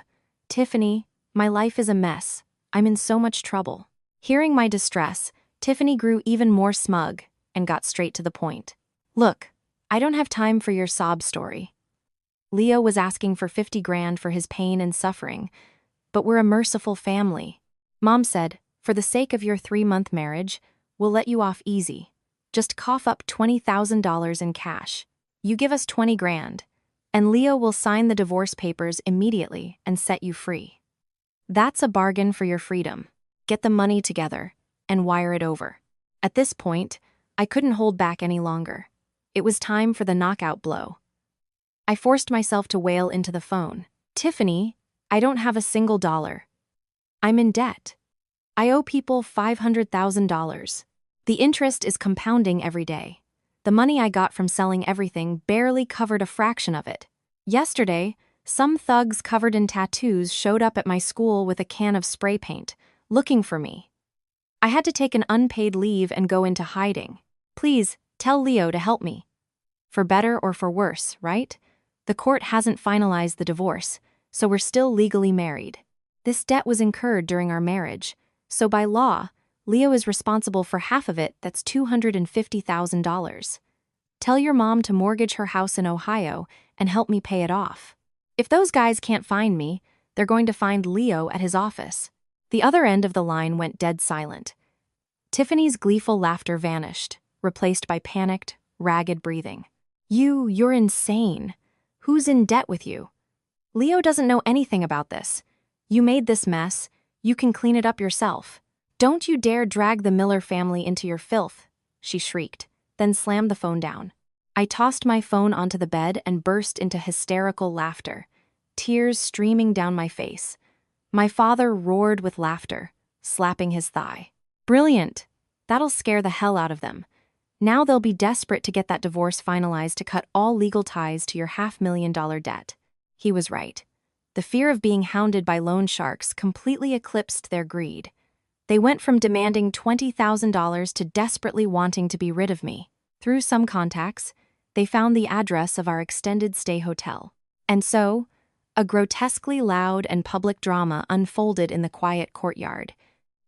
Tiffany, my life is a mess. I'm in so much trouble. Hearing my distress, Tiffany grew even more smug and got straight to the point. Look, I don't have time for your sob story. Leo was asking for 50 grand for his pain and suffering, but we're a merciful family. Mom said, for the sake of your 3-month marriage, we'll let you off easy. Just cough up $20,000 in cash. You give us 20 grand, and Leo will sign the divorce papers immediately and set you free. That's a bargain for your freedom. Get the money together and wire it over. At this point, I couldn't hold back any longer. It was time for the knockout blow. I forced myself to wail into the phone. Tiffany, I don't have a single dollar. I'm in debt. I owe people $500,000. The interest is compounding every day. The money I got from selling everything barely covered a fraction of it. Yesterday, some thugs covered in tattoos showed up at my school with a can of spray paint, looking for me. I had to take an unpaid leave and go into hiding. Please, tell Leo to help me. For better or for worse, right? The court hasn't finalized the divorce, so we're still legally married. This debt was incurred during our marriage, so by law, Leo is responsible for half of it. That's $250,000. Tell your mom to mortgage her house in Ohio and help me pay it off. If those guys can't find me, they're going to find Leo at his office. The other end of the line went dead silent. Tiffany's gleeful laughter vanished, replaced by panicked, ragged breathing. You're insane. Who's in debt with you? Leo doesn't know anything about this. You made this mess. You can clean it up yourself. Don't you dare drag the Miller family into your filth, she shrieked, then slammed the phone down. I tossed my phone onto the bed and burst into hysterical laughter, tears streaming down my face. My father roared with laughter, slapping his thigh. Brilliant. That'll scare the hell out of them. Now they'll be desperate to get that divorce finalized to cut all legal ties to your $500,000 debt. He was right. The fear of being hounded by loan sharks completely eclipsed their greed. They went from demanding $20,000 to desperately wanting to be rid of me. Through some contacts, they found the address of our extended stay hotel. And so, a grotesquely loud and public drama unfolded in the quiet courtyard.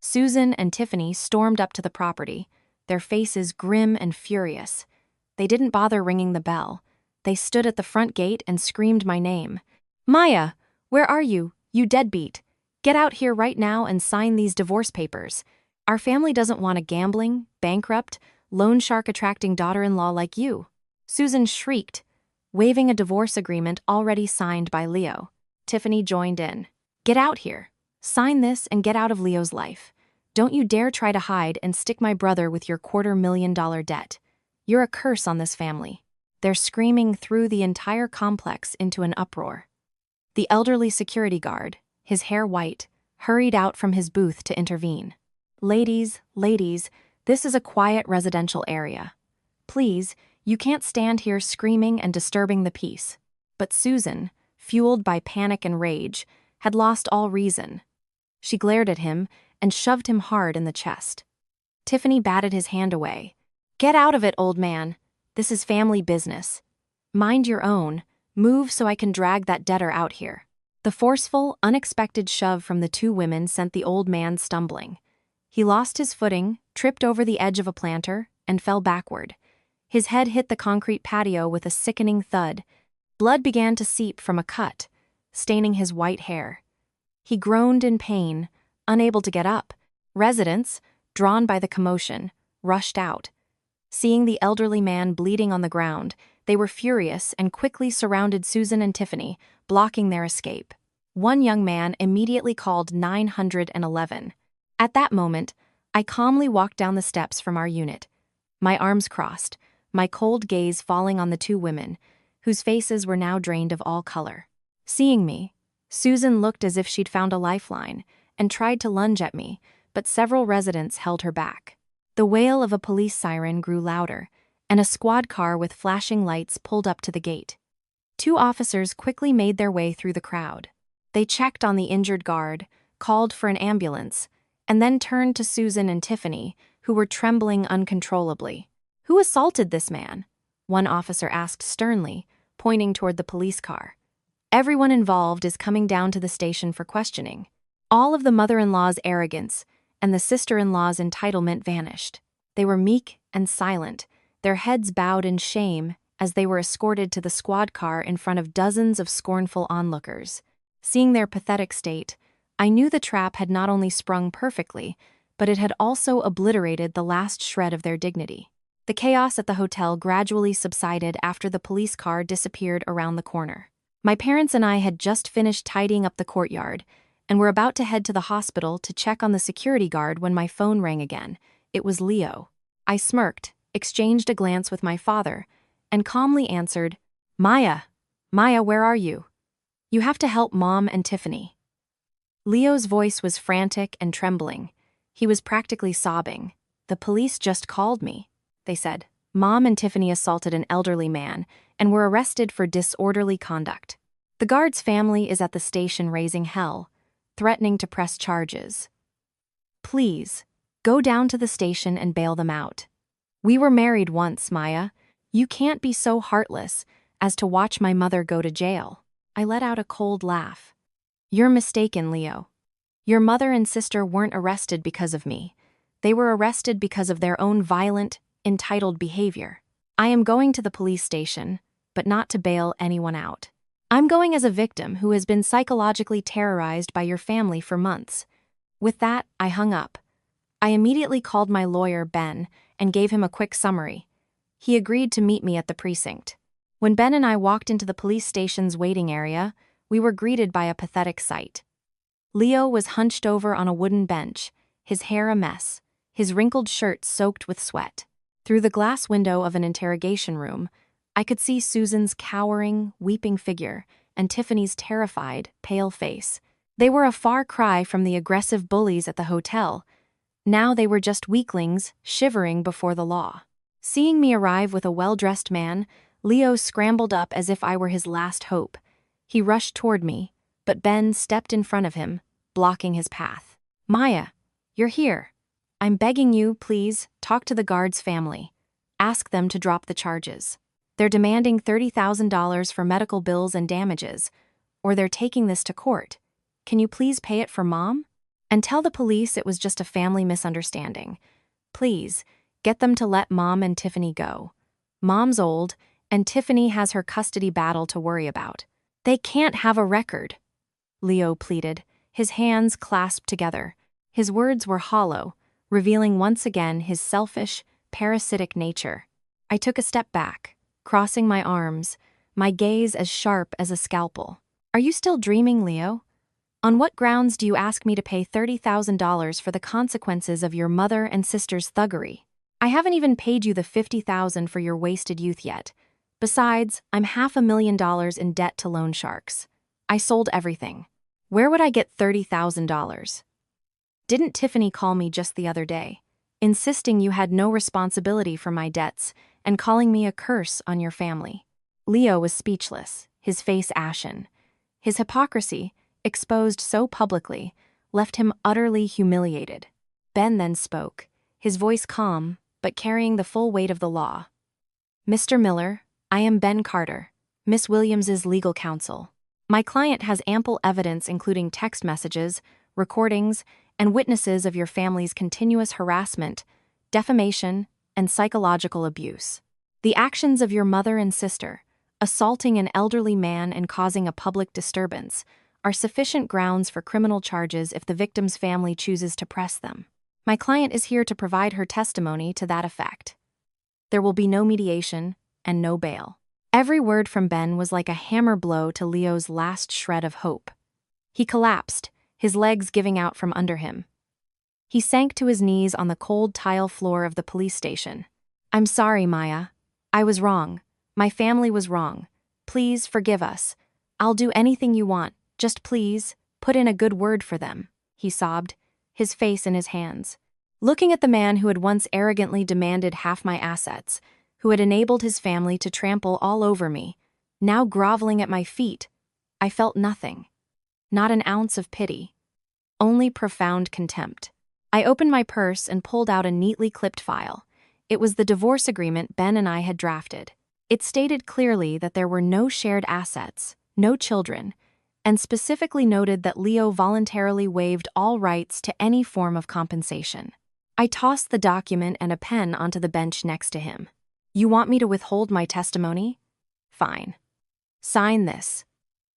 Susan and Tiffany stormed up to the property, their faces grim and furious. They didn't bother ringing the bell. They stood at the front gate and screamed my name. Maya, where are you, you deadbeat? Get out here right now and sign these divorce papers. Our family doesn't want a gambling, bankrupt, loan shark-attracting daughter-in-law like you. Susan shrieked, waving a divorce agreement already signed by Leo. Tiffany joined in. Get out here. Sign this and get out of Leo's life. Don't you dare try to hide and stick my brother with your $250,000 debt. You're a curse on this family. They're screaming through the entire complex into an uproar. The elderly security guard, his hair white, hurried out from his booth to intervene. Ladies, this is a quiet residential area. Please, you can't stand here screaming and disturbing the peace. But Susan, fueled by panic and rage, had lost all reason. She glared at him and shoved him hard in the chest. Tiffany batted his hand away. Get out of it, old man. This is family business. Mind your own. Move so I can drag that debtor out here. The forceful, unexpected shove from the two women sent the old man stumbling. He lost his footing, tripped over the edge of a planter, and fell backward. His head hit the concrete patio with a sickening thud. Blood began to seep from a cut, staining his white hair. He groaned in pain, unable to get up. Residents, drawn by the commotion, rushed out. Seeing the elderly man bleeding on the ground, they were furious and quickly surrounded Susan and Tiffany, blocking their escape. One young man immediately called 911. At that moment, I calmly walked down the steps from our unit, my arms crossed, my cold gaze falling on the two women, whose faces were now drained of all color. Seeing me, Susan looked as if she'd found a lifeline and tried to lunge at me, but several residents held her back. The wail of a police siren grew louder, and a squad car with flashing lights pulled up to the gate. 2 officers quickly made their way through the crowd. They checked on the injured guard, called for an ambulance, and then turned to Susan and Tiffany, who were trembling uncontrollably. "Who assaulted this man?" one officer asked sternly, pointing toward the police car. "Everyone involved is coming down to the station for questioning." All of the mother-in-law's arrogance and the sister-in-law's entitlement vanished. They were meek and silent, their heads bowed in shame as they were escorted to the squad car in front of dozens of scornful onlookers. Seeing their pathetic state, I knew the trap had not only sprung perfectly, but it had also obliterated the last shred of their dignity. The chaos at the hotel gradually subsided after the police car disappeared around the corner. My parents and I had just finished tidying up the courtyard and were about to head to the hospital to check on the security guard when my phone rang again. It was Leo. I smirked, exchanged a glance with my father, and calmly answered, Maya, where are you? You have to help Mom and Tiffany." Leo's voice was frantic and trembling. He was practically sobbing. "The police just called me," they said. "Mom and Tiffany assaulted an elderly man and were arrested for disorderly conduct. The guard's family is at the station raising hell, threatening to press charges. Please, go down to the station and bail them out. We were married once, Maya. You can't be so heartless as to watch my mother go to jail." I let out a cold laugh. "You're mistaken, Leo. Your mother and sister weren't arrested because of me. They were arrested because of their own violent, entitled behavior. I am going to the police station, but not to bail anyone out. I'm going as a victim who has been psychologically terrorized by your family for months." With that, I hung up. I immediately called my lawyer, Ben, and gave him a quick summary. He agreed to meet me at the precinct. When Ben and I walked into the police station's waiting area, we were greeted by a pathetic sight. Leo was hunched over on a wooden bench, his hair a mess, his wrinkled shirt soaked with sweat. Through the glass window of an interrogation room, I could see Susan's cowering, weeping figure and Tiffany's terrified, pale face. They were a far cry from the aggressive bullies at the hotel. Now they were just weaklings shivering before the law. Seeing me arrive with a well-dressed man, Leo scrambled up as if I were his last hope. He rushed toward me, but Ben stepped in front of him, blocking his path. "Maya, you're here. I'm begging you, please, talk to the guard's family. Ask them to drop the charges. They're demanding $30,000 for medical bills and damages, or they're taking this to court. Can you please pay it for Mom? And tell the police it was just a family misunderstanding. Please, get them to let Mom and Tiffany go. Mom's old, and Tiffany has her custody battle to worry about. They can't have a record," Leo pleaded, his hands clasped together. His words were hollow, revealing once again his selfish, parasitic nature. I took a step back, crossing my arms, my gaze as sharp as a scalpel. "Are you still dreaming, Leo? On what grounds do you ask me to pay $30,000 for the consequences of your mother and sister's thuggery? I haven't even paid you the $50,000 for your wasted youth yet. Besides, I'm $500,000 in debt to loan sharks. I sold everything. Where would I get $30,000? Didn't Tiffany call me just the other day, insisting you had no responsibility for my debts and calling me a curse on your family?" Leo was speechless, his face ashen. His hypocrisy, exposed so publicly, left him utterly humiliated. Ben then spoke, his voice calm, but carrying the full weight of the law. "Mr. Miller, I am Ben Carter, Miss Williams's legal counsel. My client has ample evidence including text messages, recordings, and witnesses of your family's continuous harassment, defamation, and psychological abuse. The actions of your mother and sister, assaulting an elderly man and causing a public disturbance, are sufficient grounds for criminal charges if the victim's family chooses to press them. My client is here to provide her testimony to that effect. There will be no mediation and no bail." Every word from Ben was like a hammer blow to Leo's last shred of hope. He collapsed, his legs giving out from under him. He sank to his knees on the cold tile floor of the police station. "I'm sorry, Maya. I was wrong. My family was wrong. Please forgive us. I'll do anything you want. Just please, put in a good word for them, he sobbed, his face in his hands. Looking at the man who had once arrogantly demanded half my assets, who had enabled his family to trample all over me, now groveling at my feet, I felt nothing. Not an ounce of pity. Only profound contempt. I opened my purse and pulled out a neatly clipped file. It was the divorce agreement Ben and I had drafted. It stated clearly that there were no shared assets, no children, and specifically noted that Leo voluntarily waived all rights to any form of compensation. I tossed the document and a pen onto the bench next to him. You want me to withhold my testimony? Fine. Sign this.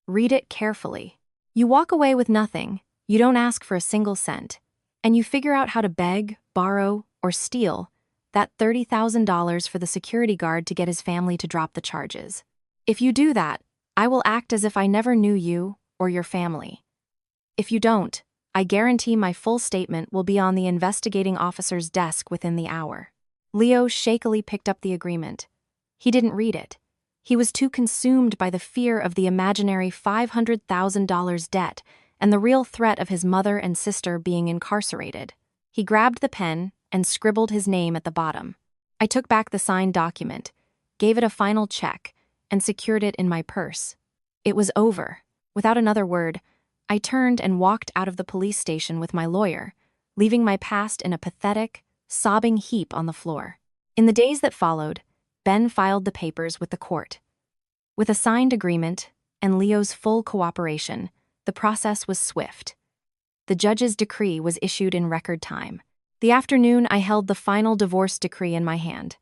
Read it carefully. You walk away with nothing, you don't ask for a single cent, and you figure out how to beg, borrow, or steal that $30,000 for the security guard to get his family to drop the charges. If you do that, I will act as if I never knew you or your family. If you don't, I guarantee my full statement will be on the investigating officer's desk within the hour. Leo shakily picked up the agreement. He didn't read it. He was too consumed by the fear of the imaginary $500,000 debt and the real threat of his mother and sister being incarcerated. He grabbed the pen and scribbled his name at the bottom. I took back the signed document, gave it a final check, and secured it in my purse. It was over. Without another word, I turned and walked out of the police station with my lawyer, leaving my past in a pathetic, sobbing heap on the floor. In the days that followed, Ben filed the papers with the court. With a signed agreement and Leo's full cooperation, the process was swift. The judge's decree was issued in record time. The afternoon, I held the final divorce decree in my hand.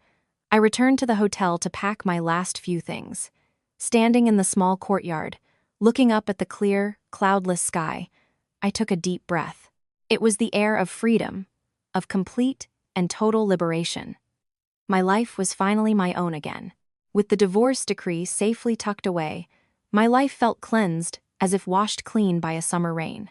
I returned to the hotel to pack my last few things. Standing in the small courtyard, looking up at the clear, cloudless sky, I took a deep breath. It was the air of freedom, of complete and total liberation. My life was finally my own again. With the divorce decree safely tucked away, my life felt cleansed as if washed clean by a summer rain.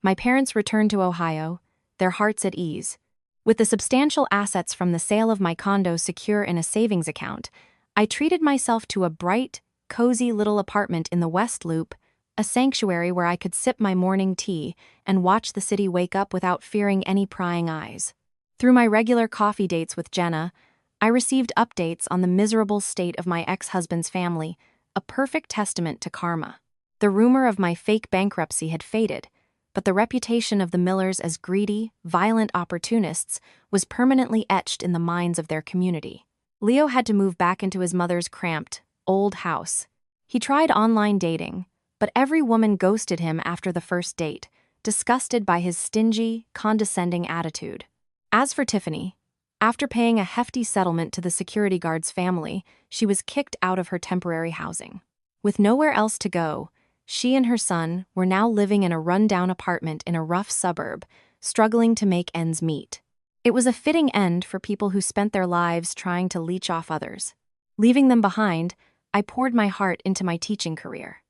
My parents returned to Ohio, their hearts at ease. With the substantial assets from the sale of my condo secure in a savings account, I treated myself to a bright, cozy little apartment in the West Loop, a sanctuary where I could sip my morning tea and watch the city wake up without fearing any prying eyes. Through my regular coffee dates with Jenna, I received updates on the miserable state of my ex-husband's family, a perfect testament to karma. The rumor of my fake bankruptcy had faded, but the reputation of the Millers as greedy, violent opportunists was permanently etched in the minds of their community. Leo had to move back into his mother's cramped, old house. He tried online dating, but every woman ghosted him after the first date, disgusted by his stingy, condescending attitude. As for Tiffany, after paying a hefty settlement to the security guard's family, she was kicked out of her temporary housing. With nowhere else to go, she and her son were now living in a run-down apartment in a rough suburb, struggling to make ends meet. It was a fitting end for people who spent their lives trying to leech off others. Leaving them behind, I poured my heart into my teaching career.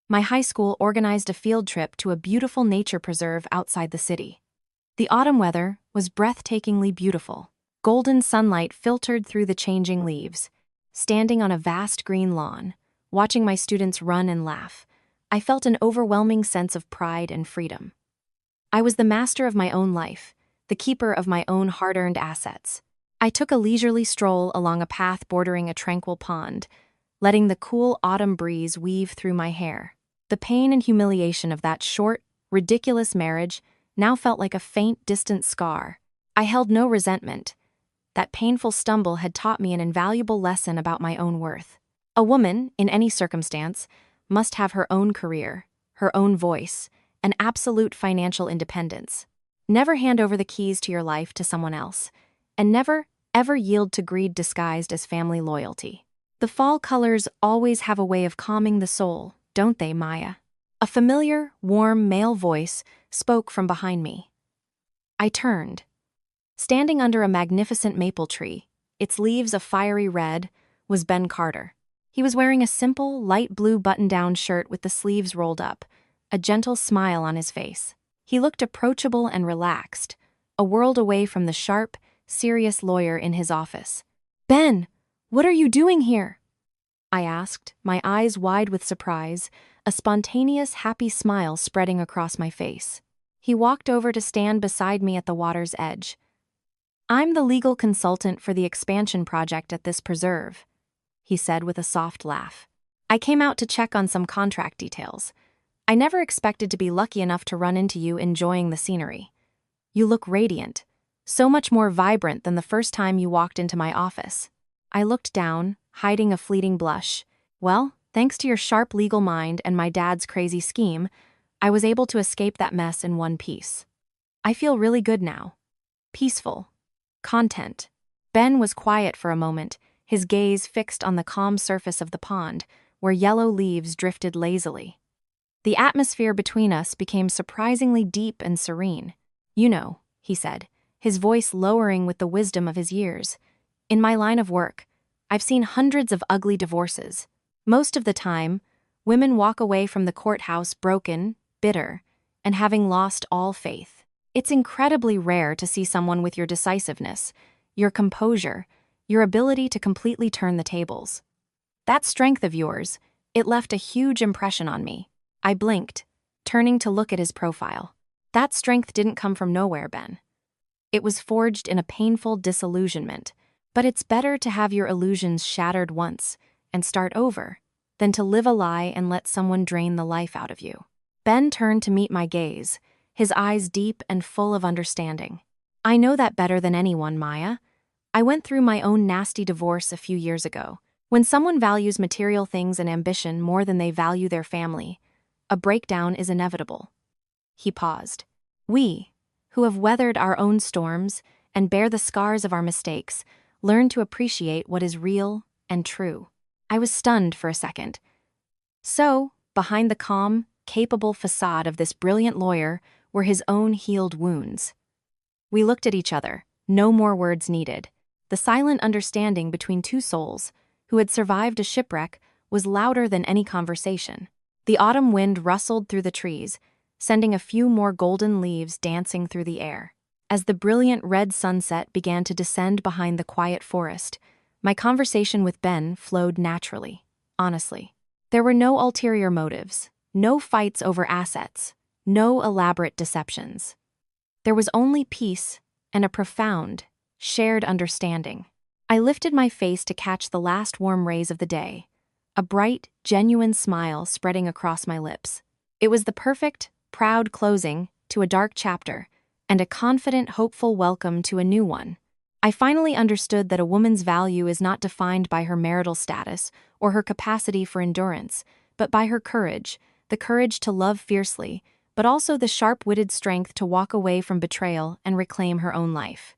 My high school organized a field trip to a beautiful nature preserve outside the city. The autumn weather was breathtakingly beautiful. Golden sunlight filtered through the changing leaves. Standing on a vast green lawn, watching my students run and laugh, I felt an overwhelming sense of pride and freedom. I was the master of my own life, the keeper of my own hard-earned assets. I took a leisurely stroll along a path bordering a tranquil pond, letting the cool autumn breeze weave through my hair. The pain and humiliation of that short, ridiculous marriage now felt like a faint, distant scar. I held no resentment. That painful stumble had taught me an invaluable lesson about my own worth. A woman, in any circumstance, must have her own career, her own voice, and absolute financial independence. Never hand over the keys to your life to someone else, and never, ever yield to greed disguised as family loyalty. The fall colors always have a way of calming the soul, don't they, Maya? A familiar, warm male voice spoke from behind me. I turned. Standing under a magnificent maple tree, its leaves a fiery red, was Ben Carter. He was wearing a simple, light blue button-down shirt with the sleeves rolled up, a gentle smile on his face. He looked approachable and relaxed, a world away from the sharp, serious lawyer in his office. "Ben, what are you doing here?" I asked, my eyes wide with surprise, a spontaneous, happy smile spreading across my face. He walked over to stand beside me at the water's edge. I'm the legal consultant for the expansion project at this preserve, he said with a soft laugh. I came out to check on some contract details. I never expected to be lucky enough to run into you enjoying the scenery. You look radiant, so much more vibrant than the first time you walked into my office. I looked down, hiding a fleeting blush. Well, thanks to your sharp legal mind and my dad's crazy scheme, I was able to escape that mess in one piece. I feel really good now. Peaceful. Content. Ben was quiet for a moment, his gaze fixed on the calm surface of the pond, where yellow leaves drifted lazily. The atmosphere between us became surprisingly deep and serene. You know, he said, his voice lowering with the wisdom of his years. In my line of work, I've seen hundreds of ugly divorces. Most of the time, women walk away from the courthouse broken, bitter, and having lost all faith. It's incredibly rare to see someone with your decisiveness, your composure, your ability to completely turn the tables. That strength of yours, it left a huge impression on me. I blinked, turning to look at his profile. That strength didn't come from nowhere, Ben. It was forged in a painful disillusionment, but it's better to have your illusions shattered once and start over than to live a lie and let someone drain the life out of you. Ben turned to meet my gaze, his eyes deep and full of understanding. I know that better than anyone, Maya. I went through my own nasty divorce a few years ago. When someone values material things and ambition more than they value their family, a breakdown is inevitable. He paused. We, who have weathered our own storms and bear the scars of our mistakes, learn to appreciate what is real and true. I was stunned for a second. So, behind the calm, capable facade of this brilliant lawyer were his own healed wounds. We looked at each other, no more words needed. The silent understanding between two souls who had survived a shipwreck was louder than any conversation. The autumn wind rustled through the trees, sending a few more golden leaves dancing through the air. As the brilliant red sunset began to descend behind the quiet forest, my conversation with Ben flowed naturally, honestly. There were no ulterior motives, no fights over assets, no elaborate deceptions. There was only peace and a profound, shared understanding. I lifted my face to catch the last warm rays of the day, a bright, genuine smile spreading across my lips. It was the perfect, proud closing to a dark chapter, and a confident, hopeful welcome to a new one. I finally understood that a woman's value is not defined by her marital status or her capacity for endurance, but by her courage, the courage to love fiercely, but also the sharp-witted strength to walk away from betrayal and reclaim her own life.